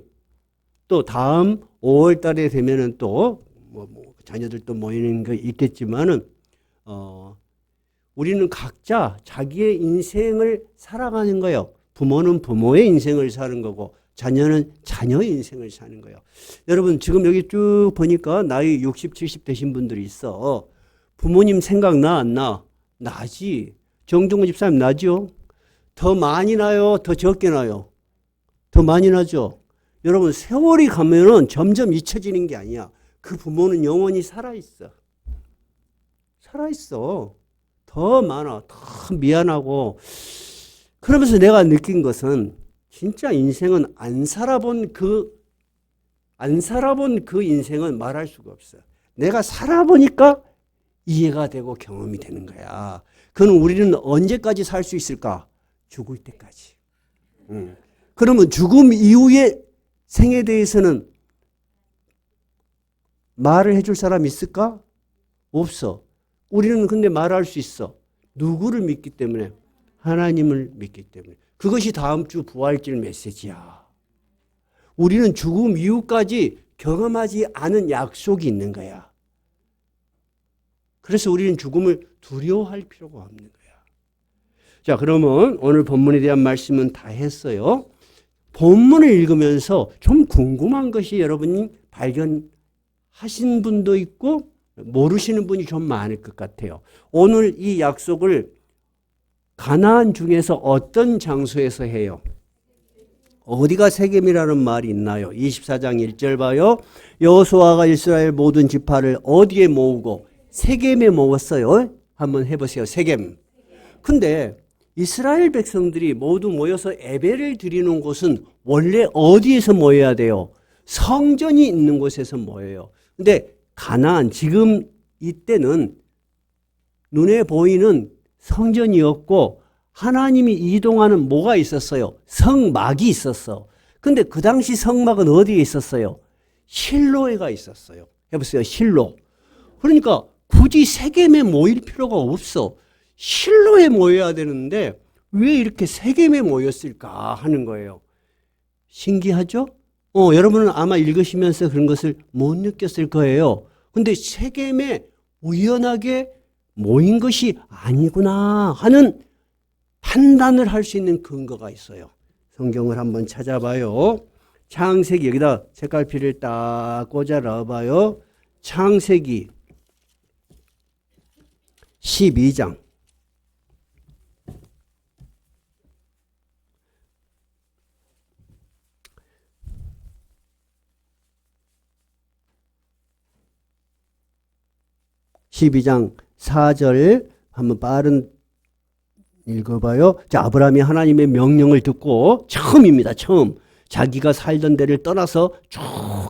또 다음 5월 달에 되면은 또 자녀들도 모이는 거 있겠지만은 우리는 각자 자기의 인생을 살아가는 거예요. 부모는 부모의 인생을 사는 거고 자녀는 자녀의 인생을 사는 거예요. 여러분 지금 여기 쭉 보니까 나이 60, 70 되신 분들이 있어. 부모님 생각나 안 나? 나지. 정종훈 집사님 나죠? 더 많이 나요? 더 적게 나요? 더 많이 나죠? 여러분 세월이 가면은 점점 잊혀지는 게 아니야. 그 부모는 영원히 살아있어. 살아있어. 더 많아. 더 미안하고. 그러면서 내가 느낀 것은 진짜 인생은 안 살아본 그 인생은 말할 수가 없어. 내가 살아보니까 이해가 되고 경험이 되는 거야. 그럼 우리는 언제까지 살 수 있을까? 죽을 때까지. 그러면 죽음 이후의 생에 대해서는 말을 해줄 사람 있을까? 없어. 우리는 근데 말할 수 있어. 누구를 믿기 때문에? 하나님을 믿기 때문에. 그것이 다음 주 부활절 메시지야. 우리는 죽음 이후까지 경험하지 않은 약속이 있는 거야. 그래서 우리는 죽음을 두려워할 필요가 없는 거야. 자, 그러면 오늘 본문에 대한 말씀은 다 했어요. 본문을 읽으면서 좀 궁금한 것이 여러분이 발견하신 분도 있고 모르시는 분이 좀 많을 것 같아요. 오늘 이 약속을 가나안 중에서 어떤 장소에서 해요? 어디가 세겜이라는 말이 있나요? 24장 1절 봐요. 여호수아가 이스라엘 모든 지파를 어디에 모으고? 세겜에 모았어요. 한번 해보세요. 세겜. 근데 이스라엘 백성들이 모두 모여서 예배를 드리는 곳은 원래 어디에서 모여야 돼요? 성전이 있는 곳에서 모여요. 근데 가나안 지금 이때는 눈에 보이는 성전이었고 하나님이 이동하는 뭐가 있었어요? 성막이 있었어. 근데 그 당시 성막은 어디에 있었어요? 실로에가 있었어요. 해보세요. 실로. 그러니까 굳이 세겜에 모일 필요가 없어. 실로에 모여야 되는데 왜 이렇게 세겜에 모였을까 하는 거예요. 신기하죠? 여러분은 아마 읽으시면서 그런 것을 못 느꼈을 거예요. 근데 세겜에 우연하게 모인 것이 아니구나 하는 판단을 할 수 있는 근거가 있어요. 성경을 한번 찾아봐요. 창세기 여기다 색깔피를 딱 꽂아 넣어봐요. 창세기 12장 12장 4절 한번 빠른 읽어봐요. 자, 아브라함이 하나님의 명령을 듣고 처음입니다. 처음. 자기가 살던 데를 떠나서 쭉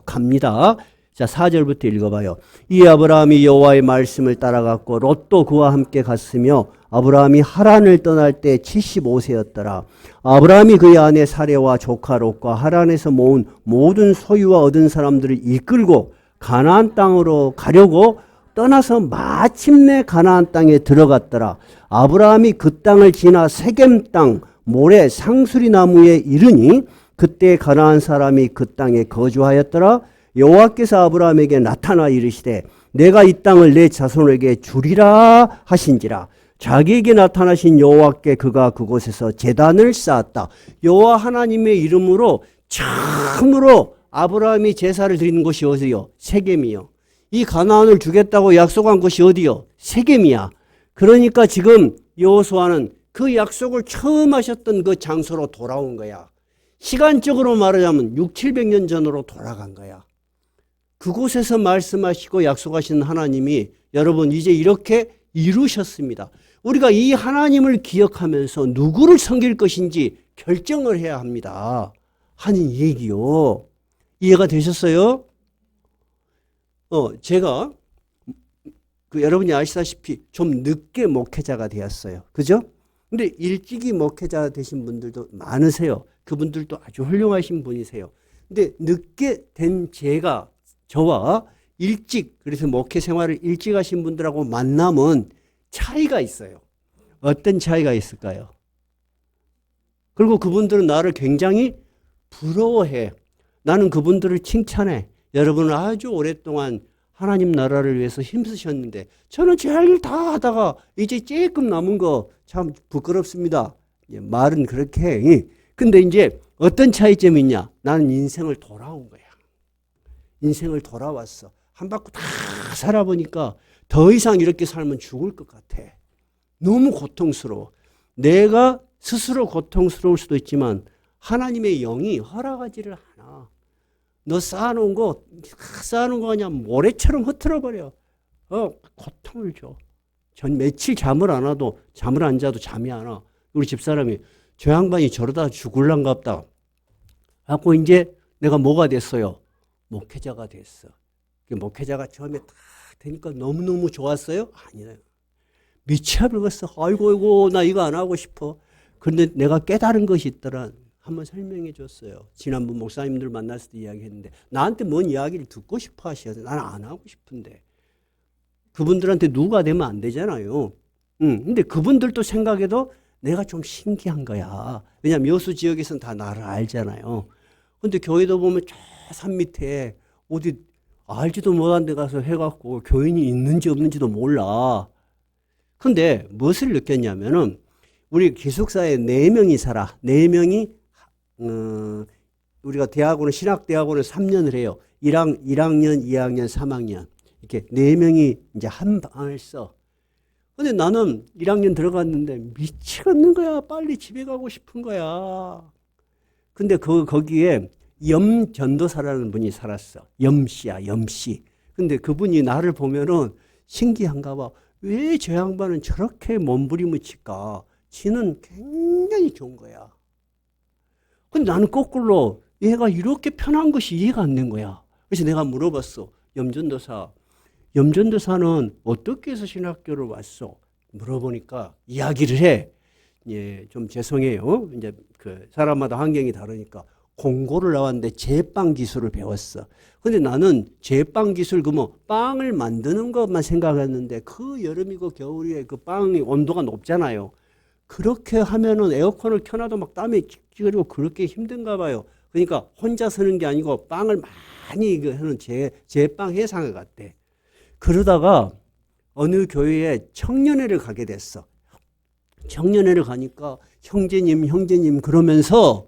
갑니다. 자, 4절부터 읽어봐요. 이 아브라함이 여호와의 말씀을 따라갔고 롯도 그와 함께 갔으며 아브라함이 하란을 떠날 때 75세였더라. 아브라함이 그의 아내 사레와 조카 롯과 하란에서 모은 모든 소유와 얻은 사람들을 이끌고 가나안 땅으로 가려고 떠나서 마침내 가나안 땅에 들어갔더라. 아브라함이 그 땅을 지나 세겜 땅 모래 상수리 나무에 이르니 그때 가나안 사람이 그 땅에 거주하였더라. 여호와께서 아브라함에게 나타나 이르시되 내가 이 땅을 내 자손에게 주리라 하신지라. 자기에게 나타나신 여호와께 그가 그곳에서 제단을 쌓았다. 여호와 하나님의 이름으로 참으로 아브라함이 제사를 드리는 곳이 어디요? 세겜이요. 이 가나안을 주겠다고 약속한 곳이 어디요? 세겜이야. 그러니까 지금 여호수아는 그 약속을 처음 하셨던 그 장소로 돌아온 거야. 시간적으로 말하자면 600~700년 전으로 돌아간 거야. 그곳에서 말씀하시고 약속하신 하나님이 여러분 이제 이렇게 이루셨습니다. 우리가 이 하나님을 기억하면서 누구를 섬길 것인지 결정을 해야 합니다 하는 얘기요. 이해가 되셨어요? 제가 여러분이 아시다시피 좀 늦게 목회자가 되었어요. 그죠? 근데 일찍이 목회자 되신 분들도 많으세요. 그분들도 아주 훌륭하신 분이세요. 근데 늦게 된 저와 일찍, 그래서 목회 생활을 일찍 하신 분들하고 만남은 차이가 있어요. 어떤 차이가 있을까요? 그리고 그분들은 나를 굉장히 부러워해. 나는 그분들을 칭찬해. 여러분은 아주 오랫동안 하나님 나라를 위해서 힘쓰셨는데 저는 제 할 일 다 하다가 이제 조금 남은 거 참 부끄럽습니다. 말은 그렇게 해. 근데 이제 어떤 차이점이 있냐? 나는 인생을 돌아온 거야. 인생을 돌아왔어. 한 바퀴 다 살아보니까 더 이상 이렇게 살면 죽을 것 같아. 너무 고통스러워. 내가 스스로 고통스러울 수도 있지만 하나님의 영이 허락하지를 않아. 너 쌓아놓은 거 그냥 모래처럼 흐트러버려. 고통을 줘. 전 며칠 잠을 안 와도, 잠을 안 자도 잠이 안 와. 우리 집사람이 저 양반이 저러다 죽을란갑다. 하고 이제 내가 뭐가 됐어요? 목회자가 됐어. 목회자가 처음에 다 되니까 너무너무 좋았어요? 아니에요. 미쳐버렸어. 아이고, 나 이거 안 하고 싶어. 그런데 내가 깨달은 것이 있더라. 한번 설명해 줬어요. 지난번 목사님들 만났을 때 이야기했는데 나한테 뭔 이야기를 듣고 싶어 하셔서 나는 안 하고 싶은데 그분들한테 누가 되면 안 되잖아요. 근데 그분들도 생각해도 내가 좀 신기한 거야. 왜냐면 여수 지역에서는 다 나를 알잖아요. 근데 교회도 보면 저 산 밑에 어디 알지도 못한 데 가서 해갖고 교인이 있는지 없는지도 몰라. 근데 무엇을 느꼈냐면은 우리 기숙사에 4명이 살아. 4명이 우리가 대학원을 신학대학원을 3년을 해요. 1학년, 2학년, 3학년 이렇게 4명이 이제 한 방을 써. 근데 나는 1학년 들어갔는데 미치겠는 거야. 빨리 집에 가고 싶은 거야. 근데 거기에 염전도사라는 분이 살았어. 염씨야, 염씨. 근데 그분이 나를 보면은 신기한가 봐. 왜 저 양반은 저렇게 몸부림을 칠까? 지는 굉장히 좋은 거야. 근데 나는 거꾸로 얘가 이렇게 편한 것이 이해가 안 된 거야. 그래서 내가 물어봤어. 염전도사. 염전도사는 어떻게 해서 신학교를 왔어? 물어보니까 이야기를 해. 예, 좀 죄송해요. 이제 그 사람마다 환경이 다르니까 공고를 나왔는데 제빵 기술을 배웠어. 근데 나는 제빵 기술 빵을 만드는 것만 생각했는데 그 여름이고 겨울에 그 빵이 온도가 높잖아요. 그렇게 하면은 에어컨을 켜놔도 막 땀이 찌그리고 그렇게 힘든가 봐요. 그러니까 혼자 서는 게 아니고 빵을 많이 하는 제빵 회상을 갔대. 그러다가 어느 교회에 청년회를 가게 됐어. 청년회를 가니까 형제님 그러면서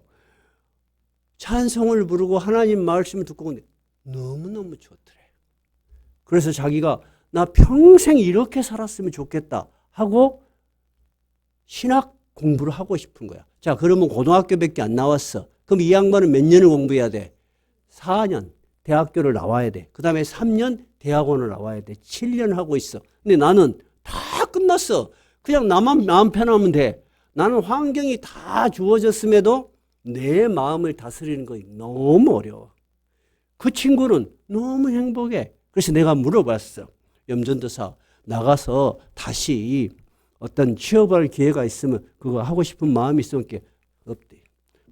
찬송을 부르고 하나님 말씀을 듣고 오는데 너무너무 좋더래. 그래서 자기가 나 평생 이렇게 살았으면 좋겠다 하고 신학 공부를 하고 싶은 거야. 자, 그러면 고등학교밖에 안 나왔어. 그럼 이 양반은 몇 년을 공부해야 돼? 4년 대학교를 나와야 돼. 그 다음에 3년 대학원을 나와야 돼. 7년 하고 있어. 근데 나는 다 끝났어. 그냥 나만 마음 편하면 돼. 나는 환경이 다 주어졌음에도 내 마음을 다스리는 거 너무 어려워. 그 친구는 너무 행복해. 그래서 내가 물어봤어. 염전도사 나가서 다시 어떤 취업할 기회가 있으면 그거 하고 싶은 마음이 있으면 없대.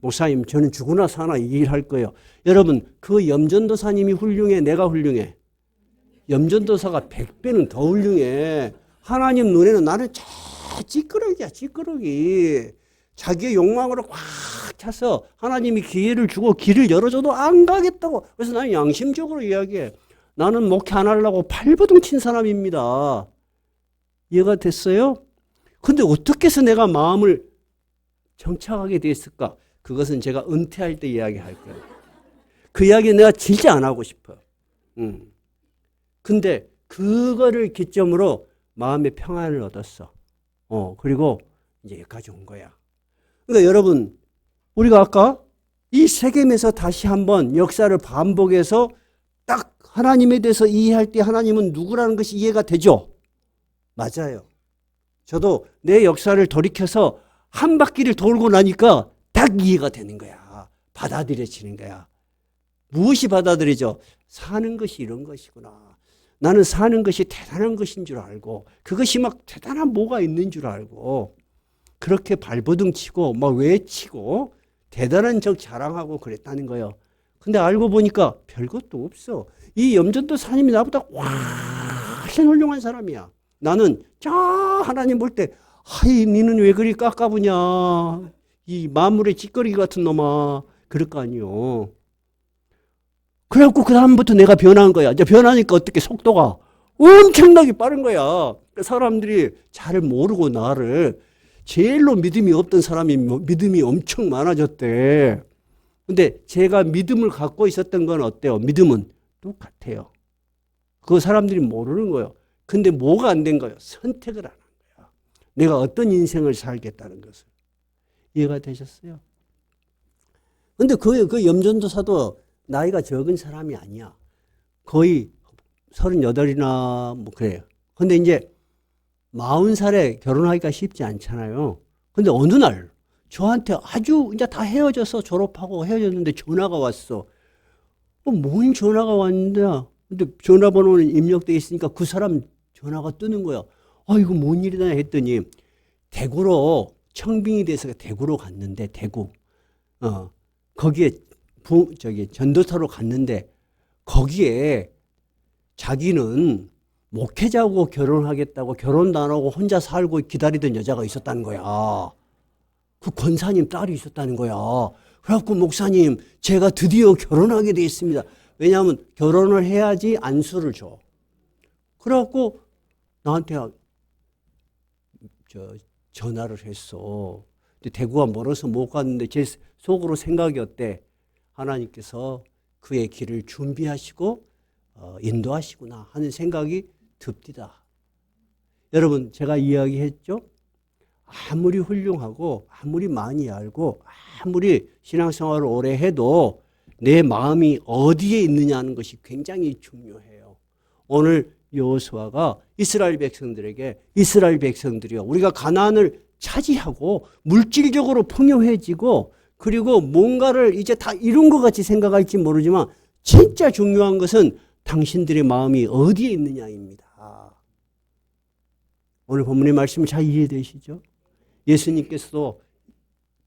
목사님 저는 죽으나 사나 이 일 할 거예요. 여러분 그 염전도사님이 훌륭해? 내가 훌륭해? 염전도사가 100배는 더 훌륭해. 하나님 눈에는 나는 찌끄러기야 찌끄러기. 자기의 욕망으로 꽉 차서 하나님이 기회를 주고 길을 열어줘도 안 가겠다고. 그래서 나는 양심적으로 이야기해. 나는 목회 안 하려고 발버둥 친 사람입니다. 이해가 됐어요? 근데 어떻게 해서 내가 마음을 정착하게 됐을까? 그것은 제가 은퇴할 때 이야기할 거예요. 그 이야기 내가 진짜 안 하고 싶어. 근데 그거를 기점으로 마음의 평안을 얻었어. 그리고 이제 여기까지 온 거야. 그러니까 여러분, 우리가 아까 이 세겜에서 다시 한번 역사를 반복해서 딱 하나님에 대해서 이해할 때 하나님은 누구라는 것이 이해가 되죠? 맞아요. 저도 내 역사를 돌이켜서 한 바퀴를 돌고 나니까 딱 이해가 되는 거야. 받아들여지는 거야. 무엇이 받아들여져? 사는 것이 이런 것이구나. 나는 사는 것이 대단한 것인 줄 알고 그것이 막 대단한 뭐가 있는 줄 알고 그렇게 발버둥 치고 막 외치고 대단한 적 자랑하고 그랬다는 거예요. 근데 알고 보니까 별것도 없어. 이 염전도사님이 나보다 훨씬 훌륭한 사람이야. 나는 저 하나님 볼 때 하이 니는 왜 그리 깎아부냐 이 만물의 찌꺼기 같은 놈아 그럴 거 아니요. 그래갖고 그 다음부터 내가 변한 거야. 이제 변하니까 어떻게 속도가 엄청나게 빠른 거야. 사람들이 잘 모르고 나를 제일로 믿음이 없던 사람이 믿음이 엄청 많아졌대. 근데 제가 믿음을 갖고 있었던 건 어때요? 믿음은 똑같아요. 그 사람들이 모르는 거예요. 근데 뭐가 안 된 거예요? 선택을 안 한 거야. 내가 어떤 인생을 살겠다는 것을. 이해가 되셨어요? 근데 그 염전도사도 나이가 적은 사람이 아니야. 거의 38이나 뭐 그래요. 근데 이제 40살에 결혼하기가 쉽지 않잖아요. 근데 어느 날 저한테 아주 이제 다 헤어져서 졸업하고 헤어졌는데 전화가 왔어. 뭔 전화가 왔는데 근데 전화번호는 입력되어 있으니까 그 사람 전화가 뜨는 거야. 아, 이거 뭔 일이다 했더니 대구로 청빙이 돼서 대구로 갔는데 대구 거기에 전도사로 갔는데 거기에 자기는 목회자하고 결혼하겠다고 결혼도 안 하고 혼자 살고 기다리던 여자가 있었다는 거야. 그 권사님 딸이 있었다는 거야. 그래갖고 목사님 제가 드디어 결혼하게 돼 있습니다. 왜냐하면 결혼을 해야지 안수를 줘. 그래갖고 나한테 전화를 했어. 근데 대구가 멀어서 못 갔는데 제 속으로 생각이 어때? 하나님께서 그의 길을 준비하시고 인도하시구나 하는 생각이 듭디다. 여러분 제가 이야기했죠? 아무리 훌륭하고 아무리 많이 알고 아무리 신앙생활을 오래 해도 내 마음이 어디에 있느냐는 것이 굉장히 중요해요. 오늘 여호수아가 이스라엘 백성들이요 우리가 가나안을 차지하고 물질적으로 풍요해지고 그리고 뭔가를 이제 다 이룬 것 같이 생각할지 모르지만 진짜 중요한 것은 당신들의 마음이 어디에 있느냐입니다. 오늘 본문의 말씀 잘 이해되시죠? 예수님께서도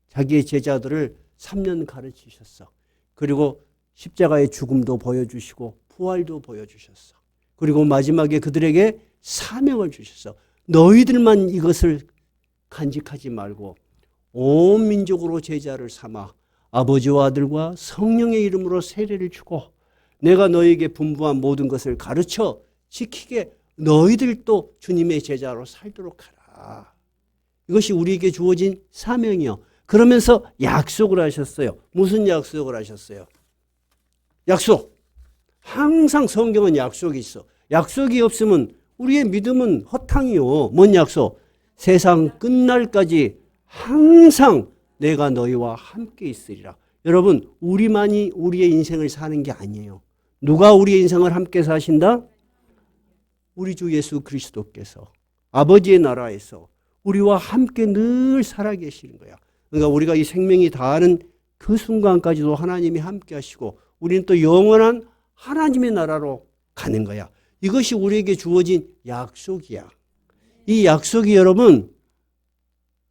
자기의 제자들을 3년 가르치셨어. 그리고 십자가의 죽음도 보여주시고 부활도 보여주셨어. 그리고 마지막에 그들에게 사명을 주셨어. 너희들만 이것을 간직하지 말고 온 민족으로 제자를 삼아 아버지와 아들과 성령의 이름으로 세례를 주고 내가 너희에게 분부한 모든 것을 가르쳐 지키게 너희들도 주님의 제자로 살도록 하라. 이것이 우리에게 주어진 사명이요. 그러면서 약속을 하셨어요. 무슨 약속을 하셨어요? 약속. 항상 성경은 약속이 있어. 약속이 없으면 우리의 믿음은 허탕이요. 뭔 약속? 세상 끝날까지 항상 내가 너희와 함께 있으리라. 여러분, 우리만이 우리의 인생을 사는 게 아니에요. 누가 우리의 인생을 함께 사신다? 우리 주 예수 그리스도께서 아버지의 나라에서 우리와 함께 늘 살아계시는 거야. 그러니까 우리가 이 생명이 다하는 그 순간까지도 하나님이 함께 하시고 우리는 또 영원한 하나님의 나라로 가는 거야. 이것이 우리에게 주어진 약속이야. 이 약속이 여러분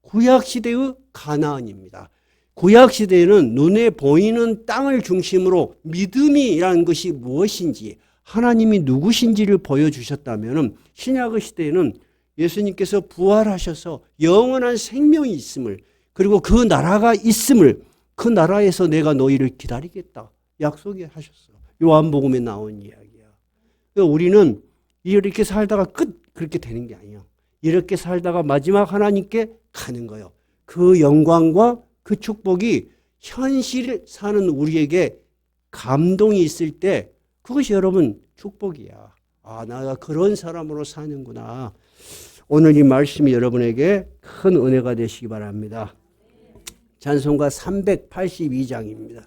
구약시대의 가나안입니다. 구약시대에는 눈에 보이는 땅을 중심으로 믿음이라는 것이 무엇인지 하나님이 누구신지를 보여주셨다면 신약의 시대에는 예수님께서 부활하셔서 영원한 생명이 있음을 그리고 그 나라가 있음을 그 나라에서 내가 너희를 기다리겠다 약속이 하셨어. 요한복음에 나온 이야기야. 그러니까 우리는 이렇게 살다가 그렇게 되는 게 아니야. 이렇게 살다가 마지막 하나님께 가는 거예요. 그 영광과 그 축복이 현실 사는 우리에게 감동이 있을 때 그것이 여러분 축복이야. 아, 내가 그런 사람으로 사는구나. 오늘 이 말씀이 여러분에게 큰 은혜가 되시기 바랍니다. 찬송가 382장입니다.